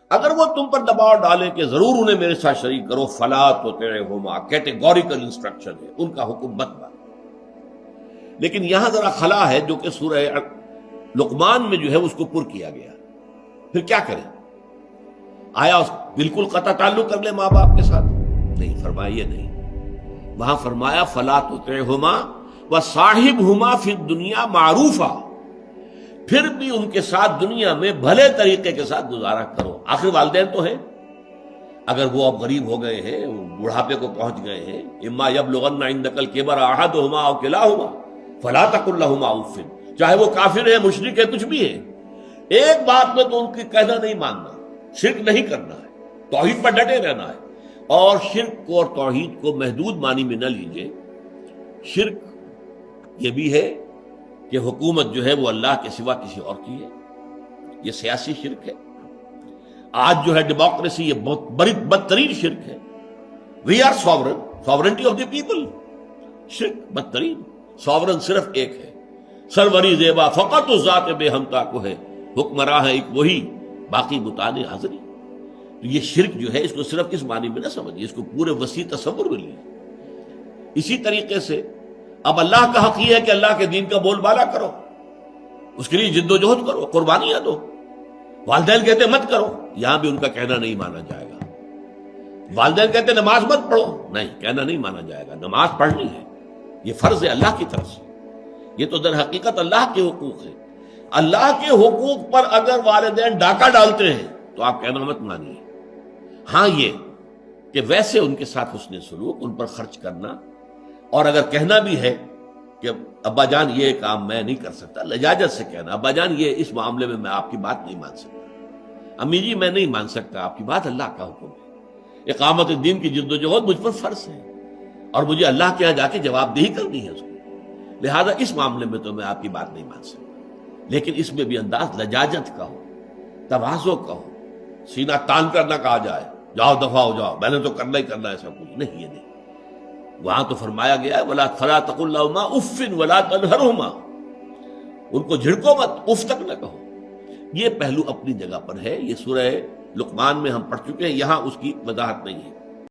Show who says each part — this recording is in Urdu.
Speaker 1: اگر وہ تم پر دباؤ ڈالے کہ ضرور انہیں میرے ساتھ شریک کرو، فلا تطعہما، کیٹیگوریکل انسٹرکشن ہے، ان کا حکم مت مانو۔ لیکن یہاں ذرا خلا ہے جو کہ سورہ لقمان میں جو ہے اس کو پر کیا گیا۔ پھر کیا کریں؟ آیا بالکل قطع تعلق کر لے ماں باپ کے ساتھ؟ نہیں، فرمایا یہ نہیں۔ وہاں فرمایا فلا تطعہما وصاحبہما فی الدنیا معروفا، پھر بھی ان کے ساتھ دنیا میں بھلے طریقے کے ساتھ گزارا کرو۔ آخر والدین تو ہیں، اگر وہ اب غریب ہو گئے ہیں، بڑھاپے کو پہنچ گئے ہیں، اما یبلغن عندک الکبر احدہما او کلاہما فلا تقل لہما اف، چاہے وہ کافر ہے، مشرک ہے، کچھ بھی ہے، ایک بات میں تو ان کی کہنا نہیں ماننا، شرک نہیں کرنا ہے، توحید پر ڈٹے رہنا ہے۔ اور شرک کو اور توحید کو محدود معنی میں نہ لیجئے۔ شرک یہ بھی ہے کہ حکومت جو ہے وہ اللہ کے سوا کسی اور کی ہے، یہ سیاسی شرک ہے۔ آج جو ہے ڈیموکریسی، یہ بہت بڑی بدترین شرک ہے۔ We are sovereign, sovereignty of the people, شرک بدترین۔ ساورن صرف ایک ہے، سروری زیبا فقط اس ذات بے ہمتا کو ہے، حکمراں ہے ایک وہی، باقی بتانے حاضری۔ تو یہ شرک جو ہے اس کو صرف اس معنی میں نہ سمجھیے، اس کو پورے وسیع تصور میں لیجیے۔ اسی طریقے سے اب اللہ کا حق یہ ہے کہ اللہ کے دین کا بول بالا کرو، اس کے لیے جد و جہد کرو، قربانیاں دو۔ والدین کہتے مت کرو، یہاں بھی ان کا کہنا نہیں مانا جائے گا۔ والدین کہتے نماز مت پڑھو، نہیں، کہنا نہیں مانا جائے گا، نماز پڑھنی ہے، یہ فرض ہے اللہ کی طرف سے۔ یہ تو در حقیقت اللہ کے حقوق ہے۔ اللہ کے حقوق پر اگر والدین ڈاکہ ڈالتے ہیں تو آپ کہنا مت مانیے۔ ہاں یہ کہ ویسے ان کے ساتھ حسن سلوک، ان پر خرچ کرنا، اور اگر کہنا بھی ہے کہ ابا جان یہ کام میں نہیں کر سکتا، لجاجت سے کہنا، ابا جان یہ اس معاملے میں آپ کی بات نہیں مان سکتا، امی جی میں نہیں مان سکتا آپ کی بات، اللہ کا حکم ہے، اقامت دین کی جد و جہد مجھ پر فرض ہے، اور مجھے اللہ کے ہاں جا کے جواب دہی کرنی ہے اس کو، لہذا اس معاملے میں تو میں آپ کی بات نہیں مان سکتا۔ لیکن اس میں بھی انداز لجاجت کا ہو، تواضع کا ہو، سینہ تان کر نہ کہا جائے جاؤ دفعہ ہو جاؤ، میں نے تو کرنا ہی کرنا ہے سب کچھ، نہیں، یہ نہیں۔ وہاں تو فرمایا گیا ہے فلا تقل لهما اف ولا تنهرهما، ان کو جھڑکو مت، اف تک نہ کہو۔ یہ پہلو اپنی جگہ پر ہے، یہ سورہ لقمان میں ہم پڑھ چکے ہیں، یہاں اس کی وضاحت نہیں ہے۔